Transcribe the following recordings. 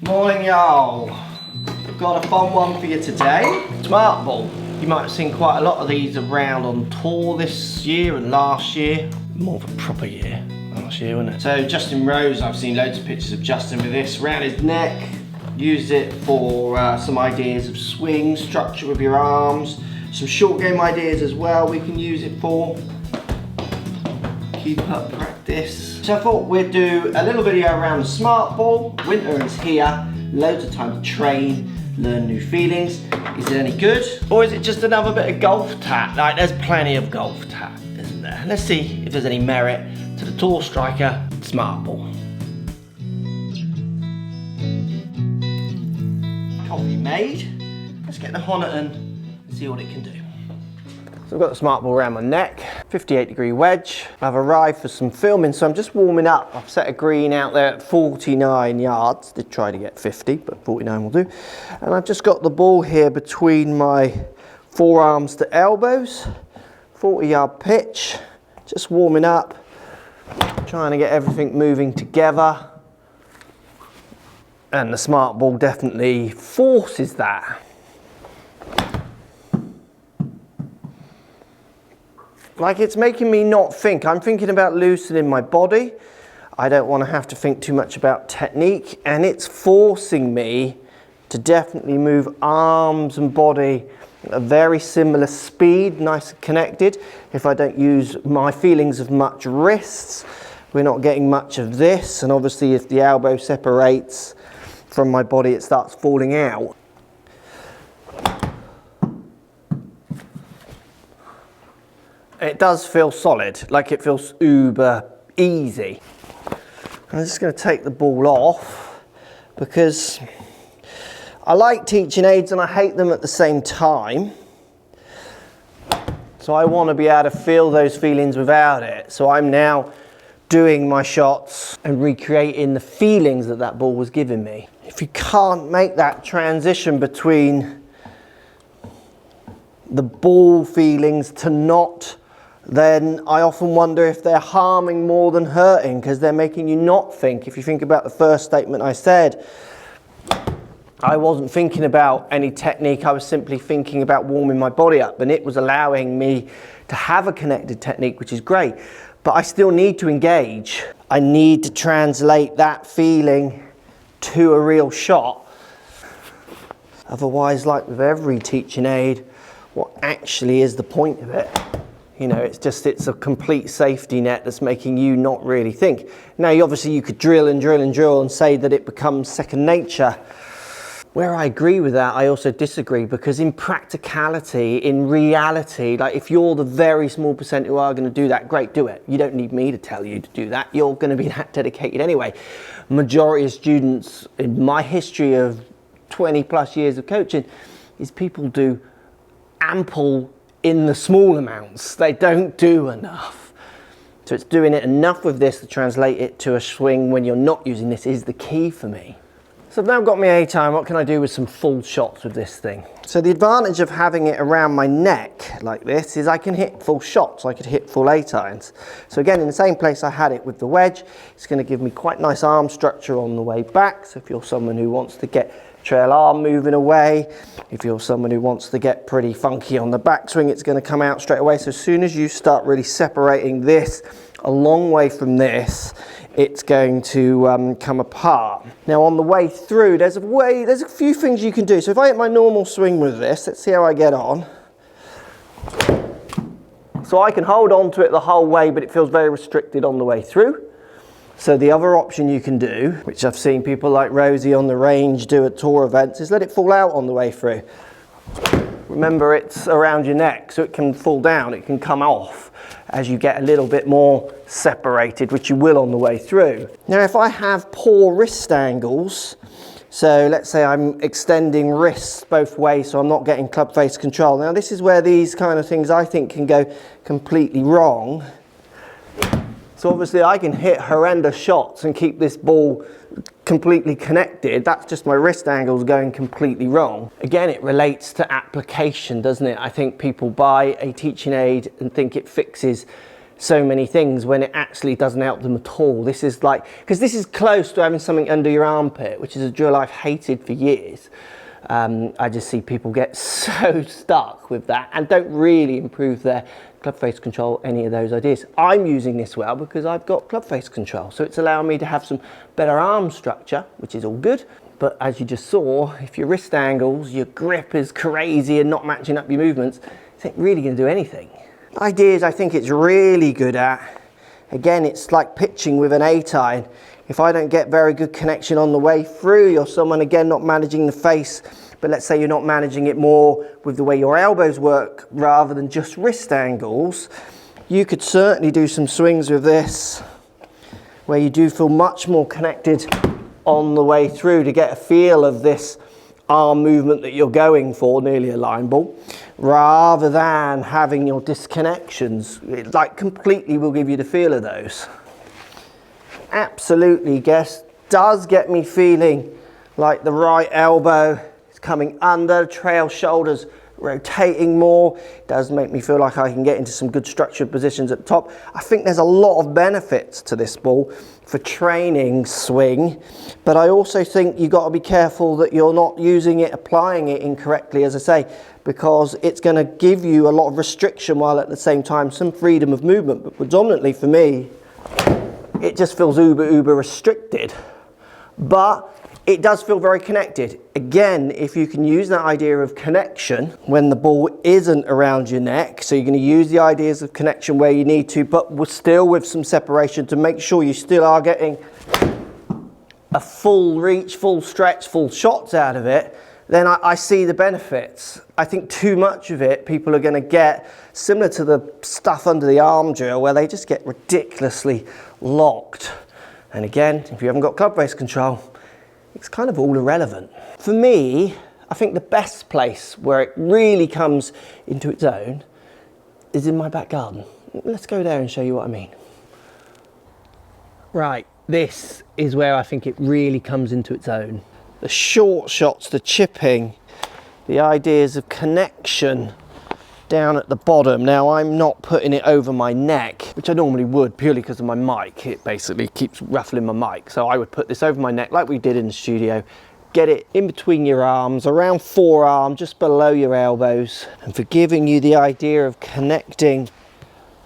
Morning y'all. I've got a fun one for you today. Smart ball. You might have seen quite a lot of these around on tour this year and last year. More of a proper year last year, wasn't it? So Justin Rose, I've seen loads of pictures of Justin with this around his neck. Used it for some ideas of swing, structure with your arms. Some short game ideas as well we can use it for. Keep up practice. So I thought we'd do a little video around the smart ball. Winter is here, loads of time to train, learn new feelings. Is it any good? Or is it just another bit of golf tat? Like, there's plenty of golf tat, isn't there? Let's see if there's any merit to the Tour Striker smart ball. Coffee made. Let's get the Honiton and see what it can do. So I've got the smart ball around my neck, 58-degree wedge. I've arrived for some filming, so I'm just warming up. I've set a green out there at 49 yards. Did try to get 50, but 49 will do. And I've just got the ball here between my forearms to elbows, 40-yard pitch. Just warming up, trying to get everything moving together. And the smart ball definitely forces that. Like, it's making me not think. I'm thinking about loosening my body. I don't want to have to think too much about technique, and it's forcing me to definitely move arms and body at a very similar speed, nice and connected. If I don't use my feelings of much wrists, we're not getting much of this, and obviously if the elbow separates from my body, it starts falling out. It does feel solid, like it feels uber easy. I'm just going to take the ball off because I like teaching aids and I hate them at the same time. So I want to be able to feel those feelings without it. So I'm now doing my shots and recreating the feelings that that ball was giving me. If you can't make that transition between the ball feelings to not, then I often wonder if they're harming more than hurting, because they're making you not think. If you think about the first statement I said, I wasn't thinking about any technique, I was simply thinking about warming my body up, and it was allowing me to have a connected technique, which is great, but I still need to engage. I need to translate that feeling to a real shot. Otherwise, like with every teaching aid, what actually is the point of it? You know, it's a complete safety net that's making you not really think. Now, obviously you could drill and drill and drill and say that it becomes second nature. Where I agree with that, I also disagree, because in practicality, in reality, like, if you're the very small percent who are going to do that, great, do it. You don't need me to tell you to do that. You're going to be that dedicated anyway. Majority of students, in my history of 20 plus years of coaching, is people do ample in the small amounts. They don't do enough. So it's doing it enough with this to translate it to a swing when you're not using this is the key for me. So I've now got my A time. What can I do with some full shots with this thing? So the advantage of having it around my neck like this is I can hit full shots. I could hit full A times. So again, in the same place I had it with the wedge, it's going to give me quite nice arm structure on the way back. So if you're someone who wants to get trail arm moving away, if you're someone who wants to get pretty funky on the backswing, it's going to come out straight away. So as soon as you start really separating this a long way from this, it's going to come apart. Now on the way through, there's a few things you can do. So if I hit my normal swing with this, let's see how I get on. So I can hold on to it the whole way, but it feels very restricted on the way through. So the other option you can do, which I've seen people like Rosie on the range do at tour events, is let it fall out on the way through. Remember, it's around your neck, so it can fall down, it can come off as you get a little bit more separated, which you will on the way through. Now, if I have poor wrist angles, so let's say I'm extending wrists both ways, so I'm not getting club face control. Now, this is where these kind of things I think can go completely wrong. So obviously I can hit horrendous shots and keep this ball completely connected. That's just my wrist angles going completely wrong. Again, it relates to application, doesn't it? I think people buy a teaching aid and think it fixes so many things when it actually doesn't help them at all. This is like, because this is close to having something under your armpit, which is a drill I've hated for years. I just see people get so stuck with that and don't really improve their club face control, any of those ideas. I'm using this well because I've got club face control, so it's allowing me to have some better arm structure, which is all good. But as you just saw, if your wrist angles, your grip is crazy and not matching up your movements, it ain't really going to do anything. Ideas I think it's really good at, again, it's like pitching with an 8-iron. If I don't get very good connection on the way through, you're someone, again, not managing the face, but let's say you're not managing it more with the way your elbows work rather than just wrist angles, you could certainly do some swings with this where you do feel much more connected on the way through to get a feel of this arm movement that you're going for, nearly a line ball, rather than having your disconnections. It like completely will give you the feel of those. Absolutely, does get me feeling like the right elbow is coming under, trail shoulders rotating more. It does make me feel like I can get into some good structured positions at the top. I think there's a lot of benefits to this ball for training swing, but I also think you've got to be careful that you're not using it, applying it incorrectly, as I say, because it's going to give you a lot of restriction while at the same time some freedom of movement. But predominantly for me, it just feels uber restricted, but it does feel very connected. Again, if you can use that idea of connection when the ball isn't around your neck, so you're going to use the ideas of connection where you need to, but we're still with some separation to make sure you still are getting a full reach, full stretch, full shots out of it, then I see the benefits. I think too much of it, people are going to get similar to the stuff under the arm drill where they just get ridiculously locked. And again, if you haven't got club face control, it's kind of all irrelevant. For me, I think the best place where it really comes into its own is in my back garden. Let's go there and show you what I mean. Right, this is where I think it really comes into its own. The short shots, the chipping, the ideas of connection down at the bottom. Now I'm not putting it over my neck, which I normally would purely because of my mic. It basically keeps ruffling my mic. So I would put this over my neck like we did in the studio, get it in between your arms, around forearm, just below your elbows. And for giving you the idea of connecting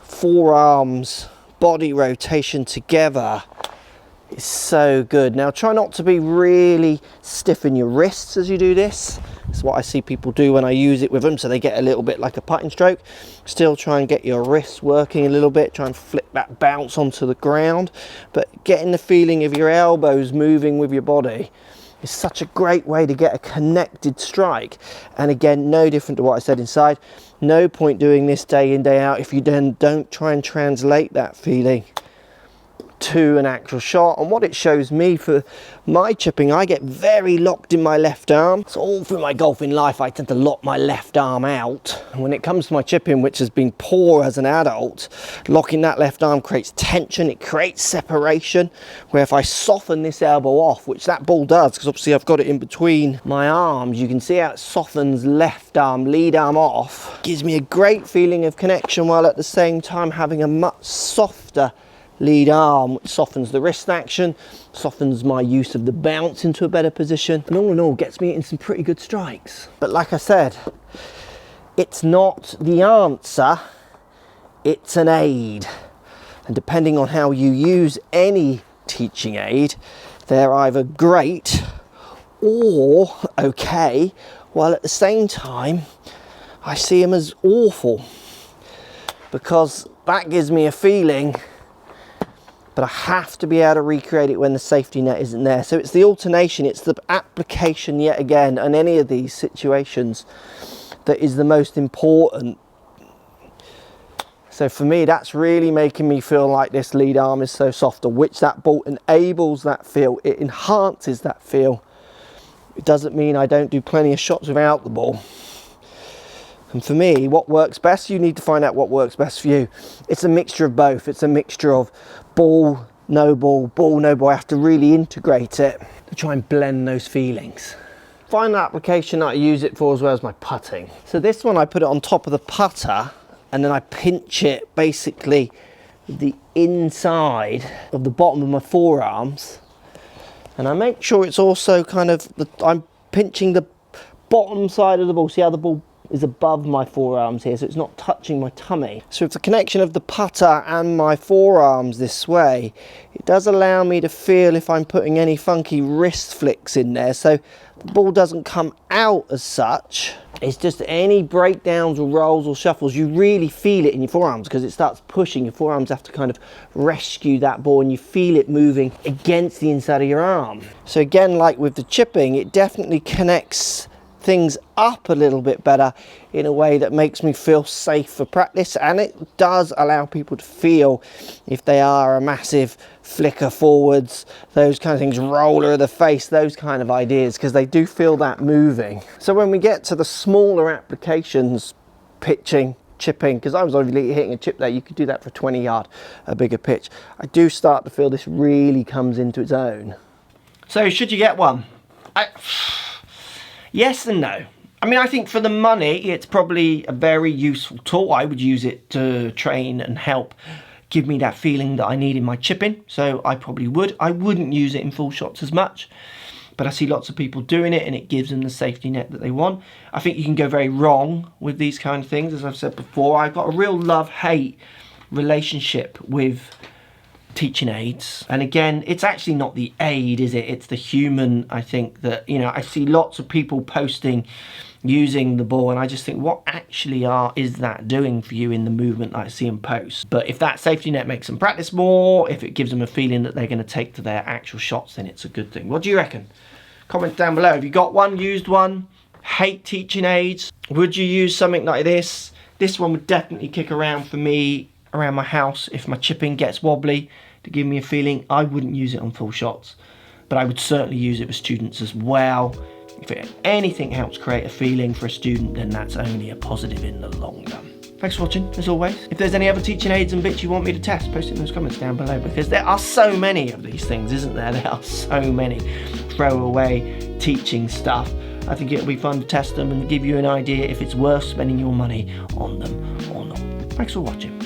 forearms, body rotation together, is so good. Now try not to be really stiff in your wrists as you do this. It's what I see people do when I use it with them, so they get a little bit like a putting stroke. Still try and get your wrists working a little bit, try and flick that bounce onto the ground, but getting the feeling of your elbows moving with your body is such a great way to get a connected strike. And again, no different to what I said inside. No point doing this day in, day out if you then don't try and translate that feeling to an actual shot. And what it shows me for my chipping, I get very locked in my left arm. So all through my golfing life, I tend to lock my left arm out. And when it comes to my chipping, which has been poor as an adult, locking that left arm creates tension, it creates separation, where if I soften this elbow off, which that ball does, because obviously I've got it in between my arms, you can see how it softens left arm, lead arm off. Gives me a great feeling of connection while at the same time having a much softer lead arm, which softens the wrist action, softens my use of the bounce into a better position, and all in all gets me in some pretty good strikes. But like I said, it's not the answer, it's an aid. And depending on how you use any teaching aid, they're either great or okay, while at the same time I see them as awful, because that gives me a feeling, but I have to be able to recreate it when the safety net isn't there. So it's the alternation, it's the application yet again in any of these situations that is the most important. So for me, that's really making me feel like this lead arm is so softer, which that ball enables that feel, it enhances that feel. It doesn't mean I don't do plenty of shots without the ball. And for me, what works best, you need to find out what works best for you. It's a mixture of both. It's a mixture of ball, no ball, ball, no ball. I have to really integrate it to try and blend those feelings. Final application that I use it for as well as my putting. So this one, I put it on top of the putter and then I pinch it basically the inside of the bottom of my forearms, and I make sure it's also kind of, I'm pinching the bottom side of the ball. See how the ball is above my forearms here, so it's not touching my tummy. So with the connection of the putter and my forearms this way, it does allow me to feel if I'm putting any funky wrist flicks in there, so the ball doesn't come out as such. It's just any breakdowns or rolls or shuffles, you really feel it in your forearms because it starts pushing. Your forearms have to kind of rescue that ball, and you feel it moving against the inside of your arm. So again, like with the chipping, it definitely connects things up a little bit better in a way that makes me feel safe for practice, and it does allow people to feel if they are a massive flicker forwards, those kind of things, roller of the face, those kind of ideas, because they do feel that moving. So when we get to the smaller applications, pitching, chipping, because I was obviously hitting a chip there, you could do that for 20 yard, a bigger pitch, I do start to feel this really comes into its own. So should you get one? Yes and no. I mean, I think for the money, it's probably a very useful tool. I would use it to train and help give me that feeling that I need in my chipping. So I probably would. I wouldn't use it in full shots as much, but I see lots of people doing it and it gives them the safety net that they want. I think you can go very wrong with these kind of things. As I've said before, I've got a real love-hate relationship with teaching aids, and again, it's actually not the aid, is it? It's the human. I think that, you know, I see lots of people posting using the ball, and I just think, what actually is that doing for you in the movement that I see them post? But if that safety net makes them practice more, if it gives them a feeling that they're going to take to their actual shots, then it's a good thing. What do you reckon? Comment down below. Have you got one, used one? Hate teaching aids? Would you use something like this? This one would definitely kick around for me around my house if my chipping gets wobbly, to give me a feeling. I wouldn't use it on full shots, but I would certainly use it with students as well. If anything helps create a feeling for a student, then that's only a positive in the long run. Thanks for watching, as always. If there's any other teaching aids and bits you want me to test, post it in those comments down below, because there are so many of these things, isn't there? There are so many throwaway teaching stuff. I think it'll be fun to test them and give you an idea if it's worth spending your money on them or not. Thanks for watching.